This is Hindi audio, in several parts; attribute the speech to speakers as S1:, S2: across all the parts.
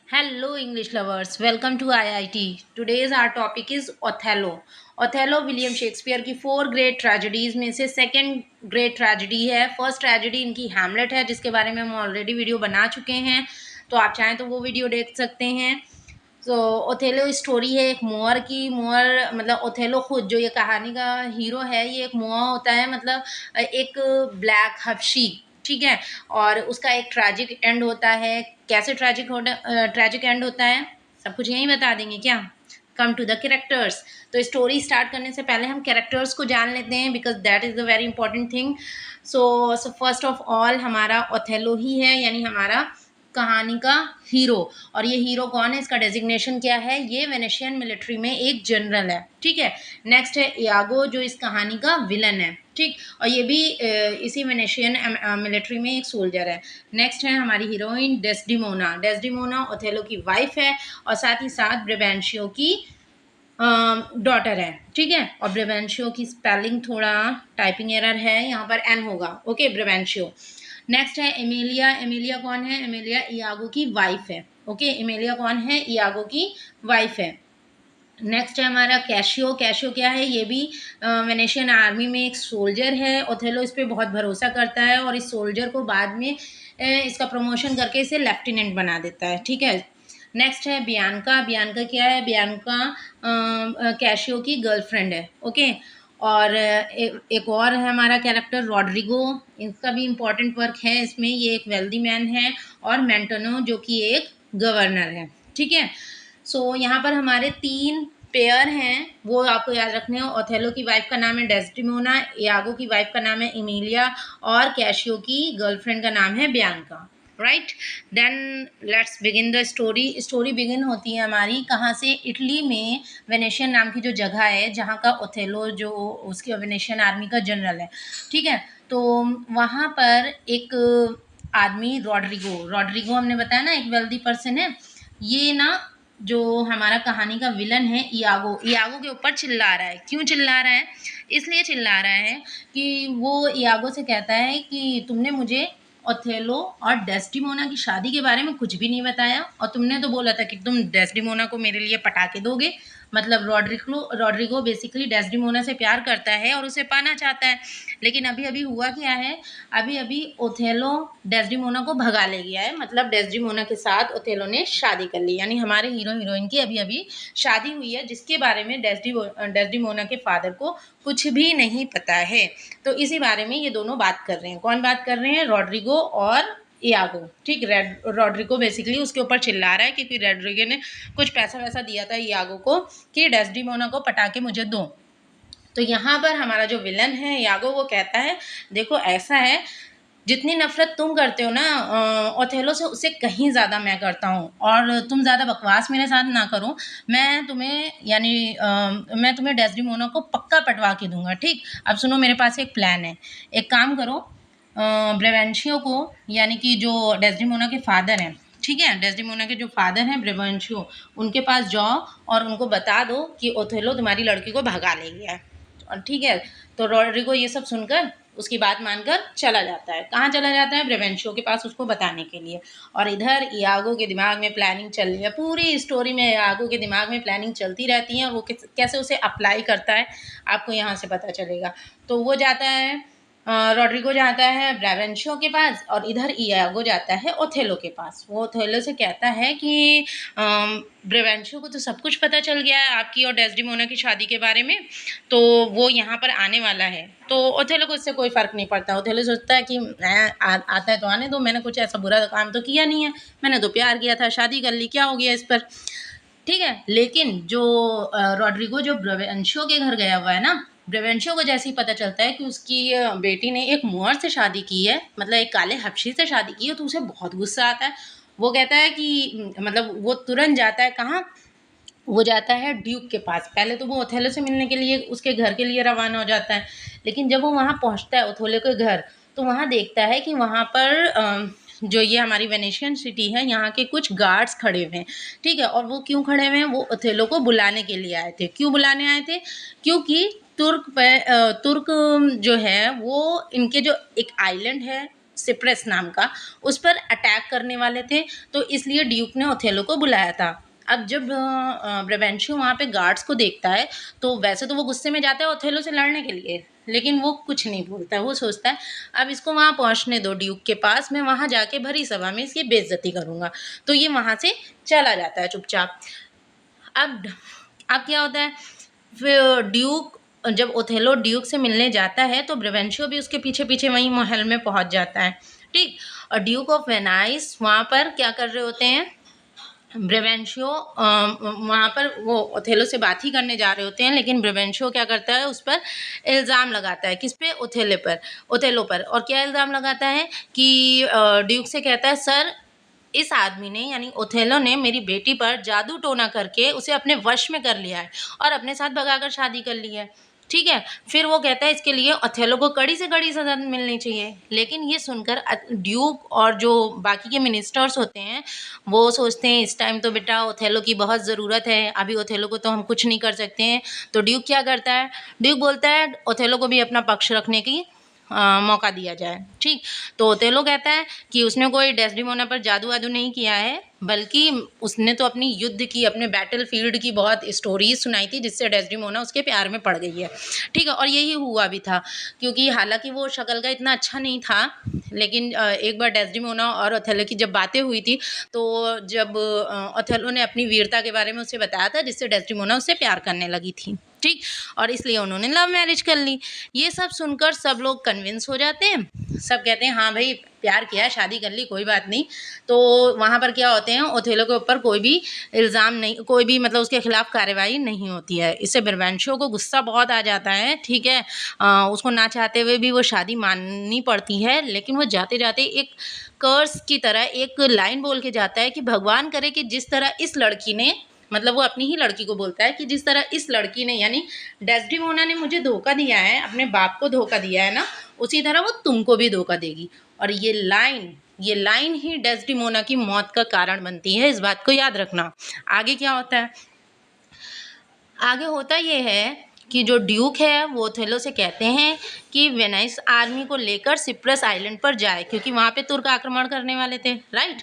S1: Hello, English lovers. Welcome to IIT. Today's our topic is Othello. Othello William Shakespeare की 4 ग्रेट ट्रेजेडीज में से सेकंड ग्रेट ट्रेजेडी है. फर्स्ट ट्रेजेडी इनकी हैमलेट है, जिसके बारे में हम ऑलरेडी वीडियो बना चुके हैं, तो आप चाहें तो वो वीडियो देख सकते हैं. तो ओथेलो स्टोरी है एक मोअर की. मोअर मतलब ओथेलो खुद जो ये कहानी का हीरो है, ये एक मोअर होता है, मतलब एक ब्लैक हबशी. ठीक है. और उसका एक ट्रैजिक एंड होता है. कैसे ट्रैजिक एंड होता है, सब कुछ यहीं बता देंगे क्या. Come to the characters. तो स्टोरी स्टार्ट करने से पहले हम कैरेक्टर्स को जान लेते हैं, because that is the very important thing. So first of all हमारा ओथेलो ही है, यानी हमारा कहानी का हीरो. और ये हीरो कौन है, इसका डेजिग्नेशन क्या है, ये वेनेशियन मिलिट्री में एक जनरल है. ठीक है. नेक्स्ट है इयागो, जो इस कहानी का विलन है. ठीक. और ये भी इसी वेनेशियन मिलिट्री में एक सोल्जर है. नेक्स्ट है हमारी हीरोइन डेस्डिमोना. डेस्डिमोना ओथेलो की वाइफ है और साथ ही साथ ब्रेबेंशियो की डॉटर है. ठीक है. और ब्रेबेंशियो की स्पेलिंग थोड़ा टाइपिंग एरर है, यहाँ पर एन होगा. ओके, ब्रेबेंशियो. नेक्स्ट है एमिलिया. एमिलिया कौन है, एमिलिया इयागो की वाइफ है. ओके, एमिलिया कौन है, इयागो की वाइफ है. नेक्स्ट है हमारा कैशियो. कैशियो क्या है, ये भी वेनेशियन आर्मी में एक सोल्जर है. ओथेलो इस पर बहुत भरोसा करता है और इस सोल्जर को बाद में इसका प्रमोशन करके इसे लेफ्टिनेंट बना देता है. ठीक है. नेक्स्ट है बियांका. बियांका क्या है, बियांका कैशियो की गर्लफ्रेंड है. ओके. और एक और है हमारा कैरेक्टर रॉड्रिगो. इसका भी इम्पोर्टेंट वर्क है इसमें. ये एक वेल्दी मैन है. और मेंटोनो जो कि एक गवर्नर है. ठीक है. सो यहाँ पर हमारे 3 पेयर हैं, वो आपको याद रखने हो. ओथेलो की वाइफ का नाम है डेस्डिमोना, इयागो की वाइफ का नाम है इमिलिया और कैशियो की गर्लफ्रेंड का नाम है Bianca. Right. Then let's begin the story. Story begin होती है हमारी कहाँ से, इटली में वेनेशियन नाम की जो जगह है, जहाँ का ओथेलो जो उसके वेनेशियन आर्मी का जनरल है. ठीक है. तो वहाँ पर एक आदमी रॉड्रिगो. रॉड्रिगो हमने बताया ना एक वेल्दी पर्सन है. ये ना जो हमारा कहानी का विलन है इयागो, इयागो के ऊपर चिल्ला रहा है. क्यों चिल्ला रहा है, इसलिए चिल्ला रहा है कि वो इयागो से कहता है कि तुमने मुझे ओथेलो और डेस्डिमोना की शादी के बारे में कुछ भी नहीं बताया, और तुमने तो बोला था कि तुम डेस्डिमोना को मेरे लिए पटा के दोगे. मतलब रॉड्रिगो बेसिकली डेस्डिमोना से प्यार करता है और उसे पाना चाहता है. लेकिन अभी अभी हुआ क्या है, अभी अभी ओथेलो डेस्डिमोना को भगा ले गया है. मतलब डेस्डिमोना के साथ ओथेलो ने शादी कर ली, यानी हमारे हीरो हीरोइन की अभी अभी शादी हुई है, जिसके बारे में डेस्डिमोना के फादर को कुछ भी नहीं पता है. तो इसी बारे में ये दोनों बात कर रहे हैं. कौन बात कर रहे हैं, रॉड्रिगो और इयागो. ठीक. रॉड्रिगो बेसिकली उसके ऊपर चिल्ला रहा है क्योंकि रॉड्रिगो ने कुछ पैसा वैसा दिया था इयागो को कि डेस्डिमोना को पटा के मुझे दो. तो यहाँ पर हमारा जो विलन है इयागो, वो कहता है देखो ऐसा है, जितनी नफरत तुम करते हो ना ओथेलो से, उससे कहीं ज़्यादा मैं करता हूँ. और तुम ज़्यादा बकवास मेरे साथ ना करो. मैं तुम्हें यानी मैं तुम्हें डेस्डिमोना को पक्का पटवा के दूंगा. ठीक. अब सुनो, मेरे पास एक प्लान है. एक काम करो, ब्रेवेंशियो को, यानी कि जो डेस्डिमोना के फादर हैं, ठीक है, डेस्डिमोना के जो फादर हैं ब्रेवेंशियो, उनके पास जाओ और उनको बता दो कि ओथेलो तुम्हारी लड़की को भगा ले गया है. और ठीक है. तो रॉड्रिगो ये सब सुनकर उसकी बात मानकर चला जाता है. कहाँ चला जाता है, ब्रेवेंशियो के पास उसको बताने के लिए. और इधर इयागो के दिमाग में प्लानिंग चल रही है. पूरी स्टोरी में इयागो के दिमाग में प्लानिंग चलती रहती है और वो कैसे उसे अप्लाई करता है, आपको यहाँ से पता चलेगा. तो वो जाता है, रॉड्रिगो जाता है ब्रेवेंशियो के पास और इधर इयागो जाता है ओथेलो के पास. वो ओथेलो से कहता है कि ब्रेवेंशियो को तो सब कुछ पता चल गया है आपकी और डेस्डिमोना की शादी के बारे में, तो वो यहाँ पर आने वाला है. तो ओथेलो को इससे कोई फ़र्क नहीं पड़ता. ओथेलो सोचता है कि आता है तो आने दो, मैंने कुछ ऐसा बुरा काम तो किया नहीं है, मैंने तो प्यार किया था, शादी कर ली, क्या हो गया इस पर. ठीक है. लेकिन जो रॉड्रिगो जो ब्रेवेंशियो के घर गया हुआ है ना, ब्रेवेंशियो को जैसे ही पता चलता है कि उसकी बेटी ने एक मोअर से शादी की है, मतलब एक काले हबशी से शादी की है, तो उसे बहुत गुस्सा आता है. वो कहता है कि मतलब वो तुरंत जाता है कहाँ, वो जाता है ड्यूक के पास. पहले तो वो ओथेलो से मिलने के लिए उसके घर के लिए रवाना हो जाता है. लेकिन जब वो वहाँ पहुँचता है ओथेलो के घर, तो वहाँ देखता है कि वहाँ पर जो ये हमारी वेनेशियन सिटी है, यहाँ के कुछ गार्ड्स खड़े हुए हैं. ठीक है. और वो क्यों खड़े हुए हैं, वो ओथेलो को बुलाने के लिए आए थे. क्यों बुलाने आए थे, क्योंकि तुर्क जो है वो इनके जो एक आइलैंड है सिप्रेस नाम का, उस पर अटैक करने वाले थे, तो इसलिए ड्यूक ने ओथेलो को बुलाया था। अब जब ब्राबेंशियो वहाँ पे गार्ड्स को देखता है, तो वैसे तो वो गुस्से में जाता है ओथेलो से लड़ने के लिए, लेकिन वो कुछ नहीं बोलता है। वो सोचता है अब इसको वहाँ पहुँचने दो ड्यूक के पास, मैं वहाँ जाके भरी सभा में इसकी बेइज्जती करूँगा। तो ये वहाँ से चला जाता है चुपचाप। अब अब क्या होता है, फिर ड्यूक, जब ओथेलो ड्यूक से मिलने जाता है तो ब्राबेंशियो भी उसके पीछे पीछे वहीं महल में पहुंच जाता है। ठीक, और ड्यूक ऑफ वेनाइस वहाँ पर क्या कर रहे होते हैं, ब्राबेंशियो वहाँ पर वो ओथेलो से बात ही करने जा रहे होते हैं, लेकिन ब्राबेंशियो क्या करता है, उस पर इल्ज़ाम लगाता है। किस पे? ओथेलो पर। और क्या इल्ज़ाम लगाता है कि ड्यूक से कहता है, सर इस आदमी ने यानी ओथेलो ने मेरी बेटी पर जादू टोना करके उसे अपने वश में कर लिया है और अपने साथ भगाकर शादी कर ली है। ठीक है, फिर वो कहता है इसके लिए ओथेलो को कड़ी से कड़ी सजा मिलनी चाहिए। लेकिन ये सुनकर ड्यूक और जो बाकी के मिनिस्टर्स होते हैं वो सोचते हैं इस टाइम तो बेटा ओथेलो की बहुत ज़रूरत है, अभी ओथेलो को तो हम कुछ नहीं कर सकते हैं। तो ड्यूक क्या करता है, ड्यूक बोलता है ओथेलो को भी अपना पक्ष रखने की मौका दिया जाए। ठीक, तो ओथेलो कहता है कि उसने कोई डेस्डेमोना पर जादू वादू नहीं किया है, बल्कि उसने तो अपनी युद्ध की, अपने बैटल फील्ड की बहुत स्टोरीज सुनाई थी, जिससे डेस्डेमोना उसके प्यार में पड़ गई है। ठीक है, और यही हुआ भी था, क्योंकि हालांकि वो शक्ल का इतना अच्छा नहीं था, लेकिन एक बार डेस्डेमोना और ओथेलो की जब बातें हुई थी, तो जब ओथेलो ने अपनी वीरता के बारे में उसे बताया था, जिससे डेस्डेमोना उससे प्यार करने लगी थी। ठीक, और इसलिए उन्होंने लव मैरिज कर ली। ये सब सुनकर सब लोग कन्विंस हो जाते हैं, सब कहते हैं हाँ भाई प्यार किया, शादी कर ली, कोई बात नहीं। तो वहाँ पर क्या होते हैं, ओथेलो के ऊपर कोई भी इल्ज़ाम नहीं, कोई भी मतलब उसके खिलाफ कार्रवाई नहीं होती है। इससे ब्राबेंशियो को गुस्सा बहुत आ जाता है। ठीक है, उसको ना चाहते हुए भी वो शादी माननी पड़ती है, लेकिन वो जाते जाते एक कर्स की तरह एक लाइन बोल के जाता है कि भगवान करे कि जिस तरह इस लड़की ने, मतलब वो अपनी ही लड़की को बोलता है कि जिस तरह इस लड़की ने यानी डेस्डेमोना ने मुझे धोखा दिया है, अपने बाप को धोखा दिया है ना, उसी तरह वो तुमको भी धोखा देगी। और ये लाइन ही डेस्डेमोना की मौत का कारण बनती है, इस बात को याद रखना। आगे क्या होता है, आगे होता ये है कि जो ड्यूक है वो ओथेलो से कहते हैं कि वेनाइस आर्मी को लेकर सिप्रस आइलैंड पर जाए, क्योंकि वहाँ पे तुर्क आक्रमण करने वाले थे, राइट।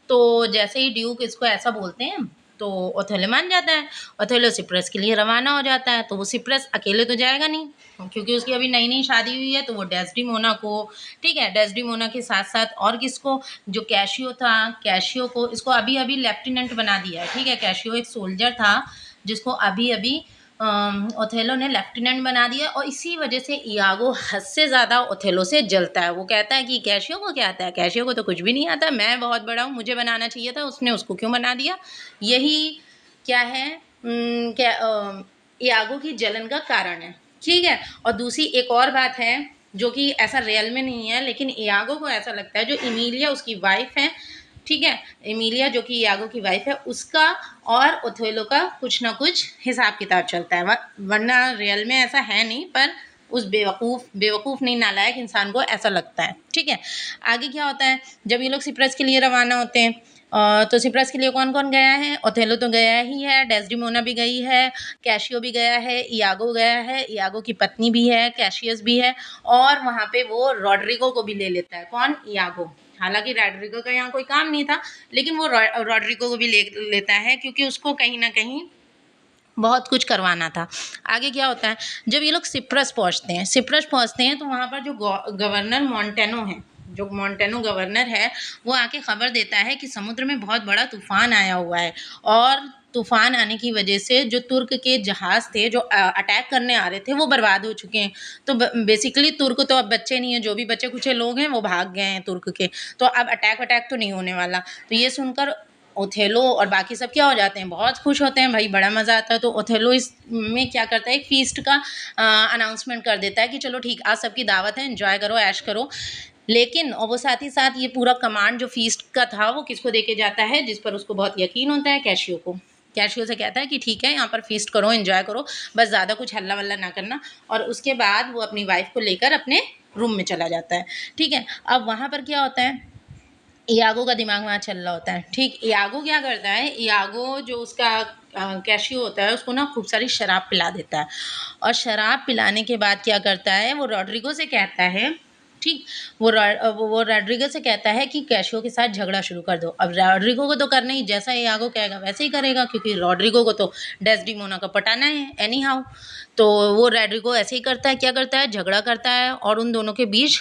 S1: तो जैसे ही ड्यूक इसको ऐसा बोलते हैं तो ओथेलो मान जाता है, ओथेलो सिप्रस के लिए रवाना हो जाता है। तो वो सिप्रस अकेले तो जाएगा नहीं, क्योंकि उसकी अभी नई नई शादी हुई है, तो वो डेस्डेमोना को, ठीक है, डेस्डेमोना के साथ साथ और किसको, जो कैशियो था, कैशियो को, इसको अभी अभी लेफ्टिनेंट बना दिया है। ठीक है, कैशियो एक सोल्जर था जिसको अभी अभी ओथेलो ने लेफ्टिनेंट बना दिया, और इसी वजह से इयागो हद से ज़्यादा ओथेलो से जलता है। वो कहता है कि कैशियो को क्या आता है, कैशियो को तो कुछ भी नहीं आता, मैं बहुत बड़ा हूँ, मुझे बनाना चाहिए था, उसने उसको क्यों बना दिया। यही क्या है, क्या इयागो की जलन का कारण है। ठीक है, और दूसरी एक और बात है जो कि ऐसा रियल में नहीं है, लेकिन इयागो को ऐसा लगता है, जो इमीलिया उसकी वाइफ है, ठीक है, एमिलिया जो कि इयागो की वाइफ है, उसका और ओथेलो का कुछ ना कुछ हिसाब किताब चलता है, वरना रियल में ऐसा है नहीं, पर उस बेवकूफ़ नहीं, नालायक इंसान को ऐसा लगता है। ठीक है, आगे क्या होता है, जब ये लोग सिप्रस के लिए रवाना होते हैं, तो सिप्रस के लिए कौन कौन गया है, ओथेलो तो गया ही है, डेस्डेमोना भी गई है, कैशियो भी गया है, इयागो गया है, इयागो की पत्नी भी है, कैशियस भी है, और वहाँ पे वो रॉड्रिगो को भी ले लेता है। कौन? इयागो। हालांकि रॉड्रिगो का यहाँ कोई काम नहीं था, लेकिन वो रॉड्रिगो को भी ले लेता है, क्योंकि उसको कहीं ना कहीं बहुत कुछ करवाना था। आगे क्या होता है, जब ये लोग सिप्रस पहुँचते हैं तो वहाँ पर जो गवर्नर मोंटेनो है, जो मोंटेनो गवर्नर है, वो आके खबर देता है कि समुद्र में बहुत बड़ा तूफान आया हुआ है, और तूफान आने की वजह से जो तुर्क के जहाज़ थे जो अटैक करने आ रहे थे वो बर्बाद हो चुके हैं। तो बेसिकली तुर्क तो अब बच्चे नहीं हैं, जो भी बचे कुछ लोग हैं वो भाग गए हैं तुर्क के, तो अब अटैक तो नहीं होने वाला। तो ये सुनकर ओथेलो और बाकी सब क्या हो जाते हैं, बहुत खुश होते हैं, भाई बड़ा मज़ा आता है। तो ओथेलो इसमें क्या करता है, एक फ़ीस्ट का अनाउंसमेंट कर देता है कि चलो ठीक, आज सबकी दावत है, एंजॉय करो, ऐश करो। लेकिन और वो साथ ही साथ ये पूरा कमांड जो फ़ीस्ट का था वो किसको देके जाता है, जिस पर उसको बहुत यकीन होता है, कैशियो को। कैशियो से कहता है कि ठीक है, यहाँ पर फ़ीस्ट करो, एंजॉय करो, बस ज़्यादा कुछ हल्ला वल्ला ना करना। और उसके बाद वो अपनी वाइफ को लेकर अपने रूम में चला जाता है। ठीक है, अब वहाँ पर क्या होता है, इयागो का दिमाग वहाँ चल रहा होता है। ठीक, इयागो क्या करता है, इयागो जो उसका कैशियो होता है, उसको ना खूब सारी शराब पिला देता है, और शराब पिलाने के बाद क्या करता है, वो रॉड्रिगो से कहता है ठीक। वो रॉड्रिगो से कहता है कि कैशियो के साथ झगड़ा शुरू कर दो। अब रॉड्रिगो को तो करना ही, जैसा इयागो कहेगा वैसे ही करेगा, क्योंकि रॉड्रिगो को तो डेस्डिमोना को पटाना है एनी हाउ। तो वो रॉड्रिगो ऐसे ही करता है, क्या करता है, झगड़ा करता है और उन दोनों के बीच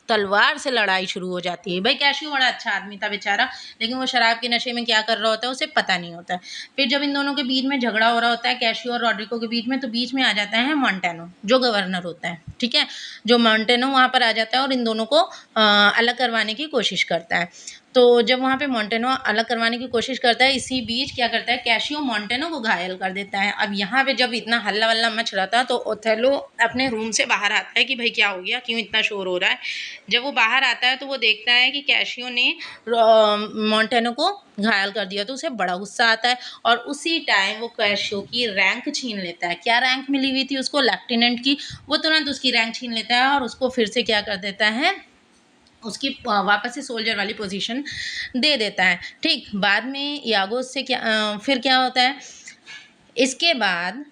S1: तलवार से लड़ाई शुरू हो जाती है। भाई कैशियो बड़ा अच्छा आदमी था बेचारा, लेकिन वो शराब के नशे में क्या कर रहा होता है उसे पता नहीं होता है। फिर जब इन दोनों के बीच में झगड़ा हो रहा होता है कैशियो और रॉड्रिगो के बीच में, तो बीच में आ जाता है मोंटेनो जो गवर्नर होता है, ठीक है। जो मोंटेनो वहाँ पर आ जाता है और इन दोनों को अलग करवाने की कोशिश करता है। तो जब वहाँ पे मोंटेनो अलग करवाने की कोशिश करता है, इसी बीच क्या करता है, कैशियो मोंटेनो को घायल कर देता है। अब यहाँ पे जब इतना हल्ला वल्ला मच रहा था तो ओथेलो अपने रूम से बाहर आता है कि भाई क्या हो गया, क्यों इतना शोर हो रहा है। जब वो बाहर आता है तो वो देखता है कि कैशियो ने मोंटेनो को घायल कर दिया, तो उसे बड़ा गुस्सा आता है और उसी टाइम वो कैशियो की रैंक छीन लेता है। क्या रैंक मिली हुई थी उसको, लेफ्टिनेंट की, वो तुरंत उसकी रैंक छीन लेता है और उसको फिर से क्या कर देता है, उसकी वापस से सोल्जर वाली पोजीशन दे देता है। ठीक। बाद में यागो से क्या फिर क्या होता है, इसके बाद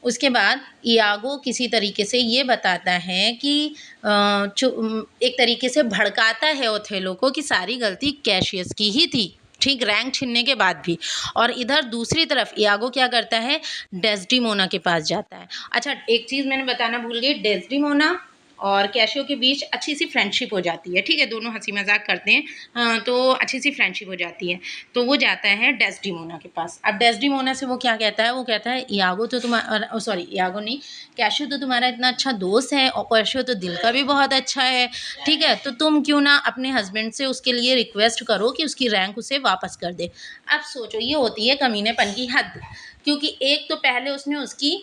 S1: उसके बाद इयागो किसी तरीके से ये बताता है कि एक तरीके से भड़काता है ओथेलो को कि सारी गलती कैशियस की ही थी, ठीक, रैंक छीनने के बाद भी। और इधर दूसरी तरफ इयागो क्या करता है, डेस्डिमोना के पास जाता है। अच्छा, एक चीज़ मैंने बताना भूल गई, डेस्डिमोना और कैशियो के बीच अच्छी सी फ्रेंडशिप हो जाती है, ठीक है, दोनों हंसी मजाक करते हैं, तो अच्छी सी फ्रेंडशिप हो जाती है। तो वो जाता है डेस्डिमोना के पास। अब डेस्डिमोना से वो क्या कहता है, वो कहता है इयागो तो तुम्हारा, सॉरी इयागो नहीं, कैशियो तो तुम्हारा इतना अच्छा दोस्त है और कैशियो तो दिल का भी बहुत अच्छा है, ठीक है, तो तुम क्यों ना अपने हस्बैंड से उसके लिए रिक्वेस्ट करो कि उसकी रैंक उसे वापस कर दे। अब सोचो, ये होती है कमीनेपन की हद, क्योंकि एक तो पहले उसने उसकी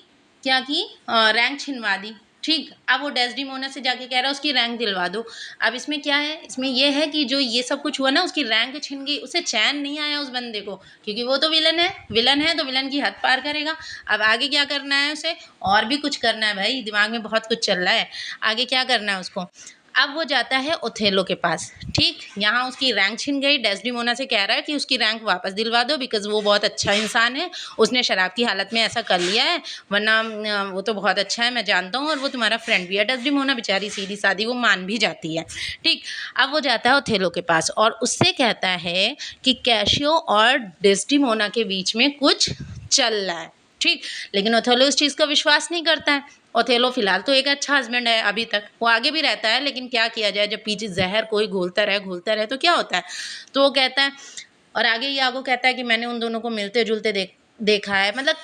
S1: क्या की, रैंक छिनवा दी, ठीक। अब वो डेस्डिमोना से जाके कह रहा है उसकी रैंक दिलवा दो। अब इसमें क्या है, इसमें ये है कि जो ये सब कुछ हुआ ना, उसकी रैंक छिन गई, उसे चैन नहीं आया उस बंदे को, क्योंकि वो तो विलन है तो विलन की हद पार करेगा। अब आगे क्या करना है उसे, और भी कुछ करना है भाई, दिमाग में बहुत कुछ चल रहा है, आगे क्या करना है उसको। अब वो जाता है ओथेलो के पास, ठीक। यहाँ उसकी रैंक छिन गई, डेस्डिमोना से कह रहा है कि उसकी रैंक वापस दिलवा दो, बिकॉज वो बहुत अच्छा इंसान है, उसने शराब की हालत में ऐसा कर लिया है, वरना वो तो बहुत अच्छा है, मैं जानता हूँ, और वो तुम्हारा फ्रेंड भी है। डेस्डिमोना बेचारी सीधी सादी वो मान भी जाती है, ठीक। अब वो जाता है ओथेलो के पास और उससे कहता है कि कैशियो और डेस्डिमोना के बीच में कुछ चल रहा है, ठीक। लेकिन ओथेलो इस चीज़ का विश्वास नहीं करता है। ओथेलो फिलहाल तो एक अच्छा हस्बैंड है, अभी तक वो आगे भी रहता है, लेकिन क्या किया जाए, जब पीछे जहर कोई घोलता रहे तो क्या होता है। तो वो कहता है, और आगे यागो कहता है कि मैंने उन दोनों को मिलते जुलते देखा है, मतलब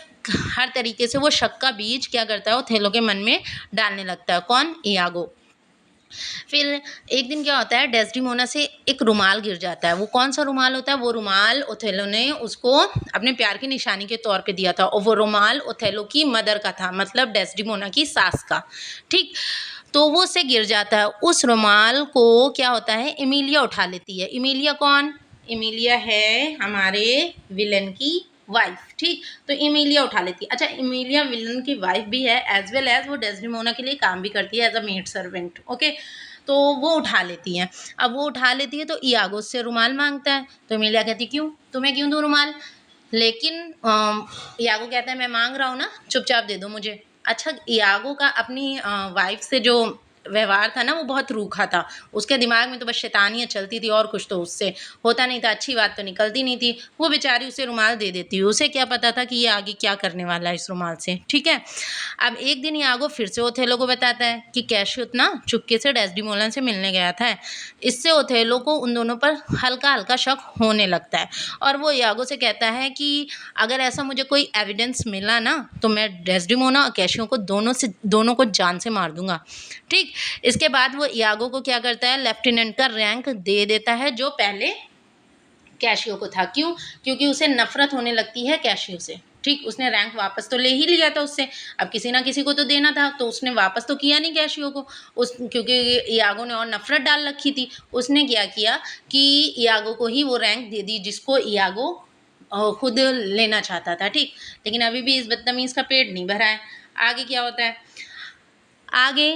S1: हर तरीके से वो शक का बीज क्या करता है, ओथेलो के मन में डालने लगता है। कौन, यागो। फिर एक दिन क्या होता है, डेस्डिमोना से एक रुमाल गिर जाता है। वो कौन सा रुमाल होता है, वो रुमाल ओथेलो ने उसको अपने प्यार की निशानी के तौर पे दिया था, और वो रुमाल ओथेलो की मदर का था, मतलब डेस्डिमोना की सास का, ठीक। तो वो उससे गिर जाता है। उस रुमाल को क्या होता है, एमिलिया उठा लेती है। एमिलिया कौन, एमिलिया है हमारे विलन की वाइफ, ठीक। तो एमिलिया उठा लेती है। अच्छा, एमिलिया विलन की वाइफ भी है, एज वेल एज वो डेस्डिमोना के लिए काम भी करती है as a maid servant, okay. तो वो उठा लेती हैं। अब वो उठा लेती है तो इयागो से रुमाल मांगता है, तो एमिलिया कहती क्यों, तुम्हें क्यों दूँ रुमाल। लेकिन इयागो कहता है मैं मांग रहा हूँ ना, चुपचाप दे दो मुझे। अच्छा, इयागो का अपनी वाइफ से जो व्यवहार था ना, वो बहुत रूखा था। उसके दिमाग में तो बस शैतानियाँ चलती थी, और कुछ तो उससे होता नहीं था, अच्छी बात तो निकलती नहीं थी। वो बेचारी उसे रुमाल दे देती, उसे क्या पता था कि ये आगे क्या करने वाला है इस रुमाल से, ठीक है। अब एक दिन यागो फिर से ओथेलो को बताता है कि कैशियो ना चुपके से डेस्डिमोना से मिलने गया था। इससे ओथेलो को उन दोनों पर हल्का हल्का शक होने लगता है, और वो यागो से कहता है कि अगर ऐसा मुझे कोई एविडेंस मिला ना, तो मैं डेस्डिमोना और कैशियो को दोनों को जान से मार दूंगा, ठीक। इसके बाद वो यागो को क्या करता है, लेफ्टिनेंट का रैंक दे देता है, जो पहले कैशियो को था। क्यों, क्योंकि उसे नफरत होने लगती है कैशियो से, ठीक। उसने रैंक वापस तो ले ही लिया था उससे, अब किसी ना किसी को तो देना था, तो उसने वापस तो किया नहीं कैशियो को, क्योंकि यागो ने और नफरत डाल रखी थी। उसने क्या किया कि यागो को ही वो रैंक दे दी जिसको यागो खुद लेना चाहता था, ठीक। लेकिन अभी भी इस बदतमीज का पेट नहीं भरा है। आगे क्या होता है, आगे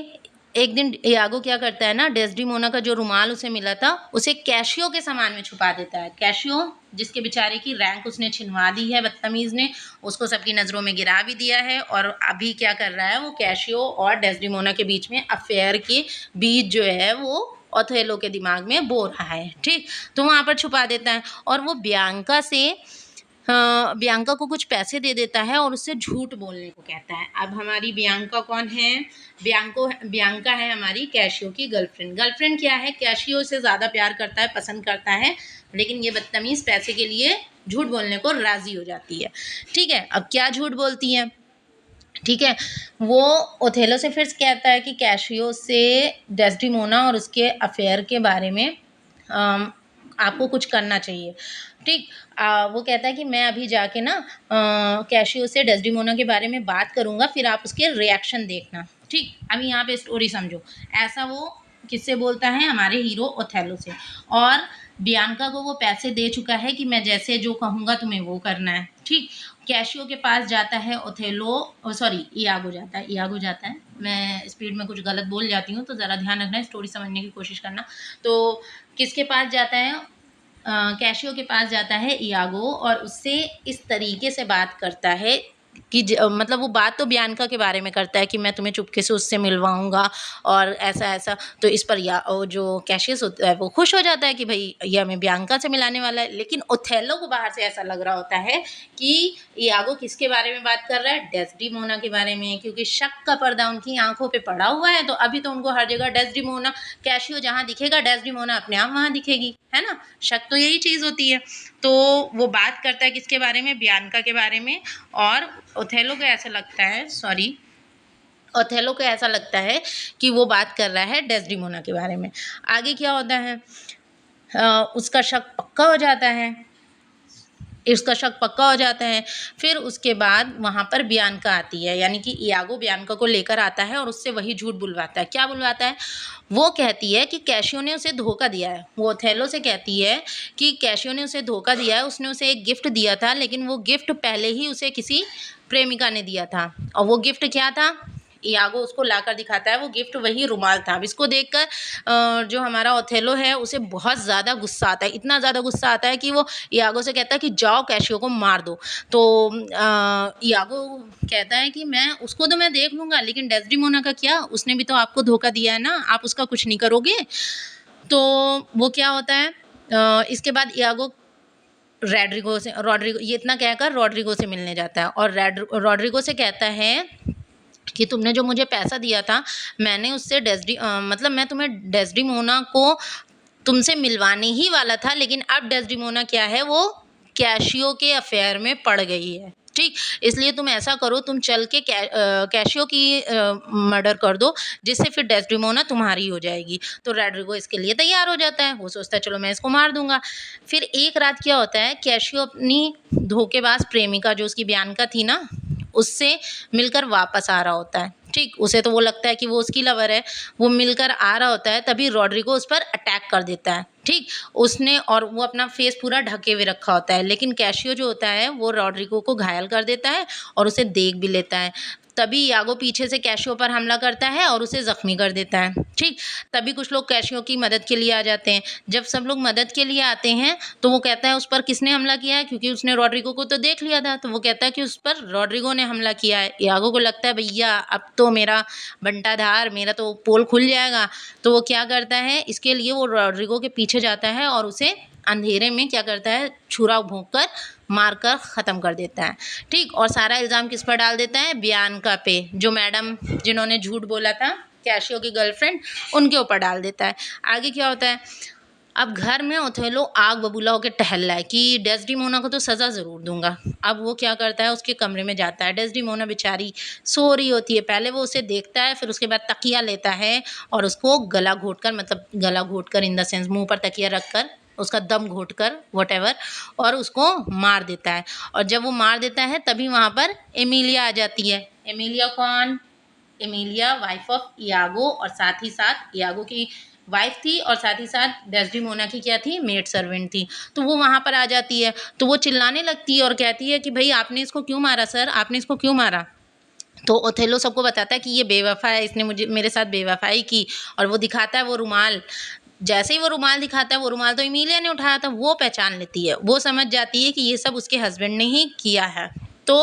S1: एक दिन यागो क्या करता है ना, डेस्डिमोना का जो रुमाल उसे मिला था उसे कैशियो के सामान में छुपा देता है। कैशियो जिसके बेचारे की रैंक उसने छिनवा दी है बदतमीज़ ने, उसको सबकी नज़रों में गिरा भी दिया है, और अभी क्या कर रहा है वो, कैशियो और डेस्डिमोना के बीच में अफेयर के बीच जो है वो ओथेलो के दिमाग में बो रहा है। ठीक, तो वहाँ पर छुपा देता है और वो बियांका को कुछ पैसे दे देता है और उससे झूठ बोलने को कहता है। अब हमारी बियांका कौन है? बियांका है हमारी कैशियो की गर्लफ्रेंड। गर्लफ्रेंड क्या है, कैशियो से ज़्यादा प्यार करता है, पसंद करता है, लेकिन ये बदतमीज़ पैसे के लिए झूठ बोलने को राज़ी हो जाती है। ठीक है, अब क्या झूठ बोलती है? ठीक है, वो ओथेलो से फिर कहता है कि कैशियो से डेस्डिमोना और उसके अफेयर के बारे में आपको कुछ करना चाहिए। ठीक, वो कहता है कि मैं अभी जाके ना कैशियो से डेस्डिमोना के बारे में बात करूँगा, फिर आप उसके रिएक्शन देखना। ठीक, अभी यहाँ पे स्टोरी समझो। ऐसा वो किससे बोलता है? हमारे हीरो ओथेलो से। और बियांका को वो पैसे दे चुका है कि मैं जैसे जो कहूँगा तुम्हें वो करना है। ठीक, कैशियो के पास जाता है ओथेलो, सॉरी इयागो जाता है। मैं स्पीड में कुछ गलत बोल जाती हूँ तो ज़रा ध्यान रखना, स्टोरी समझने की कोशिश करना। तो किसके पास जाता है? कैशियो के पास जाता है इयागो, और उससे इस तरीके से बात करता है कि मतलब वो बात तो बियांका के बारे में करता है कि मैं तुम्हें चुपके से उससे मिलवाऊंगा और ऐसा ऐसा। तो इस पर या वो जो कैशियस होता है वो खुश हो जाता है कि भाई ये हमें बियांका से मिलाने वाला है, लेकिन ओथेलो को बाहर से ऐसा लग रहा होता है कि इयागो किसके बारे में बात कर रहा है? डेस्डिमोना के बारे में, क्योंकि शक का पर्दा उनकी आंखों पे पड़ा हुआ है। तो अभी तो उनको हर जगह डेस्डिमोना, कैशियो जहाँ दिखेगा डेस्डिमोना अपने आप वहाँ दिखेगी, है ना? शक तो यही चीज़ होती है। तो वो बात करता है किसके बारे में? बियांका के बारे में। और ओथेलो को ऐसा लगता है, ओथेलो को ऐसा लगता है कि वो बात कर रहा है डेस्डिमोना के बारे में। आगे क्या होता है? उसका शक पक्का हो जाता है, इसका शक पक्का हो जाता है। फिर उसके बाद वहाँ पर बियांका आती है, यानी कि इयागो बियांका को लेकर आता है और उससे वही झूठ बुलवाता है। क्या बुलवाता है? वो कहती है कि कैशियो ने उसे धोखा दिया है। वो ओथेलो से कहती है कि कैशियो ने उसे धोखा दिया है, उसने उसे एक गिफ्ट दिया था, लेकिन वो गिफ्ट पहले ही उसे किसी प्रेमिका ने दिया था। और वो गिफ्ट क्या था? इयागो उसको लाकर दिखाता है, वो गिफ्ट वही रुमाल था। अब इसको देखकर जो हमारा ओथेलो है उसे बहुत ज़्यादा गुस्सा आता है, इतना ज़्यादा गुस्सा आता है कि वो इयागो से कहता है कि जाओ कैशियो को मार दो। तो इयागो कहता है कि मैं उसको तो मैं देख लूँगा, लेकिन डेस्डिमोना का क्या? उसने भी तो आपको धोखा दिया है ना, आप उसका कुछ नहीं करोगे? तो वो क्या होता है, इसके बाद इयागो रॉड्रिगो ये इतना कहकर रॉड्रिगो से मिलने जाता है और रॉड्रिगो से कहता है कि तुमने जो मुझे पैसा दिया था, मैंने उससे मतलब मैं तुम्हें डेस्डिमोना को तुमसे मिलवाने ही वाला था, लेकिन अब डेस्डिमोना क्या है, वो कैशियो के अफेयर में पड़ गई है। ठीक, इसलिए तुम ऐसा करो, तुम चल के कैशियो की मर्डर कर दो, जिससे फिर डेस्डिमोना तुम्हारी हो जाएगी। तो रॉड्रिगो इसके लिए तैयार हो जाता है, वो सोचता है चलो मैं इसको मार दूंगा। फिर एक रात क्या होता है, कैशियो अपनी धोखेबाज प्रेमिका जो उसकी बियांका थी ना, उससे मिलकर वापस आ रहा होता है। ठीक, उसे तो वो लगता है कि वो उसकी लवर है, वो मिलकर आ रहा होता है, तभी रॉड्रिगो उस पर अटैक कर देता है। ठीक, उसने और वो अपना फेस पूरा ढके हुए रखा होता है, लेकिन कैशियो जो होता है वो रॉड्रिगो को घायल कर देता है और उसे देख भी लेता है। तभी यागो पीछे से कैशियो पर हमला करता है और उसे ज़ख्मी कर देता है। ठीक, तभी कुछ लोग कैशियो की मदद के लिए आ जाते हैं। जब सब लोग मदद के लिए आते हैं तो वो कहता है उस पर किसने हमला किया है, क्योंकि उसने रॉड्रिगो को तो देख लिया था, तो वो कहता है कि उस पर रॉड्रिगो ने हमला किया है। यागो को लगता है भैया अब तो मेरा बंटाधार, मेरा तो पोल खुल जाएगा। तो वो क्या करता है, इसके लिए वो रॉड्रिगो के पीछे जाता है और उसे अंधेरे में क्या करता है, छुरा भोंक कर मारकर ख़त्म कर देता है। ठीक, और सारा इल्ज़ाम किस पर डाल देता है? बियांका पे, जो मैडम जिन्होंने झूठ बोला था, कैशियो की गर्लफ्रेंड, उनके ऊपर डाल देता है। आगे क्या होता है, अब घर में ओथेलो आग बबूला होकर टहल रहा है कि डेस्डिमोना को तो सज़ा ज़रूर दूंगा। अब वो क्या करता है, उसके कमरे में जाता है, डेस्डिमोना बेचारी सो रही होती है। पहले वो उसे देखता है, फिर उसके बाद तकिया लेता है और उसको गला घोंटकर, मतलब गला घोंटकर इन द सेंस मुंह पर तकिया रखकर, उसका दम घोंटकर व्हाटएवर, और उसको मार देता है। और जब वो मार देता है तभी वहाँ पर एमिलिया आ जाती है। एमिलिया कौन? एमिलिया वाइफ ऑफ इयागो, और साथ ही साथ इयागो की वाइफ थी, और साथ ही साथ डेस्डिमोना की क्या थी, मेड सर्वेंट थी। तो वो वहाँ पर आ जाती है, तो वो चिल्लाने लगती है और कहती है कि भाई आपने इसको क्यों मारा सर, आपने इसको क्यों मारा? तो ओथेलो सबको बताता है कि ये बेवफ़ा है, इसने मुझे मेरे साथ बेवफ़ाई की, और वो दिखाता है वो रुमाल। जैसे ही वो रुमाल दिखाता है, वो रुमाल तो एमिलिया ने उठाया था, वो पहचान लेती है। वो समझ जाती है कि ये सब उसके हस्बैंड ने ही किया है। तो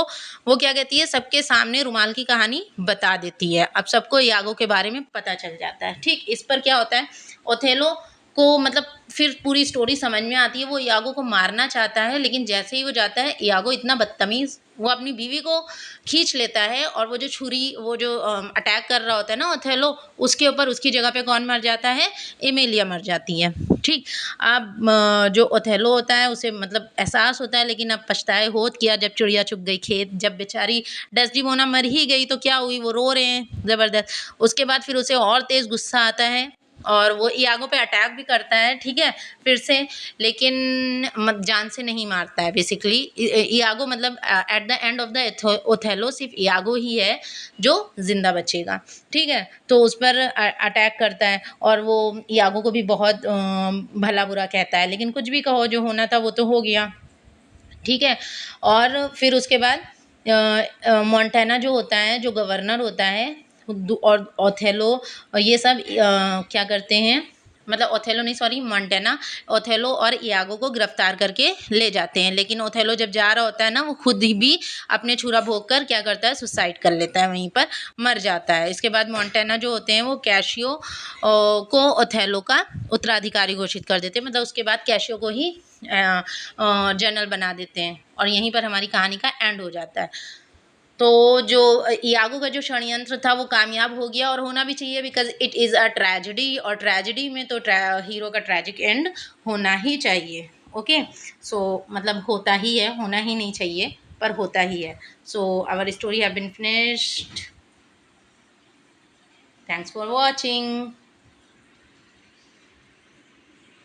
S1: वो क्या कहती है, सबके सामने रुमाल की कहानी बता देती है। अब सबको यागो के बारे में पता चल जाता है। ठीक, इस पर क्या होता है, ओथेलो को मतलब फिर पूरी स्टोरी समझ में आती है। वो यागो को मारना चाहता है, लेकिन जैसे ही वो जाता है, यागो इतना बदतमीज़, वो अपनी बीवी को खींच लेता है, और वो जो छुरी, वो जो अटैक कर रहा होता है ना ओथेलो, उसके ऊपर उसकी जगह पे कौन मर जाता है, एमेलिया मर जाती है। ठीक, अब जो ओथेलो होता है उसे मतलब एहसास होता है, लेकिन अब पछताए होत किया, जब चिड़िया चुग गई खेत, जब बेचारी डेस्डिमोना मर ही गई तो क्या हुई, वो रो रहे हैं ज़बरदस्त। उसके बाद फिर उसे और तेज़ गुस्सा आता है, और वो इयागो पे अटैक भी करता है, ठीक है, फिर से, लेकिन जान से नहीं मारता है बेसिकली। इयागो मतलब at the end of the Othello सिर्फ इयागो ही है जो जिंदा बचेगा। ठीक है, तो उस पर अटैक करता है, और वो इयागो को भी बहुत भला बुरा कहता है, लेकिन कुछ भी कहो, जो होना था वो तो हो गया। ठीक है, और फिर उसके बाद मोंटाना जो होता है, जो गवर्नर होता है, और ओथेलो, ये सब क्या करते हैं, मतलब ओथेलो नहीं, सॉरी, मोंटाना ओथेलो और इयागो को गिरफ्तार करके ले जाते हैं। लेकिन ओथेलो जब जा रहा होता है ना, वो खुद ही भी अपने छुरा भोग कर क्या करता है, सुसाइड कर लेता है, वहीं पर मर जाता है। इसके बाद मोंटाना जो होते हैं, वो कैशियो को ओथेलो का उत्तराधिकारी घोषित कर देते हैं, मतलब उसके बाद कैशियो को ही जनरल बना देते हैं, और यहीं पर हमारी कहानी का एंड हो जाता है। तो जो इयागो का जो षड्यंत्र था वो कामयाब हो गया, और होना भी चाहिए, because it is a tragedy, और ट्रेजेडी में तो हीरो का ट्रेजिक एंड होना ही चाहिए। ओके, सो मतलब होता ही है, होना ही नहीं चाहिए, पर होता ही है। So our story have been finished. Thanks for watching.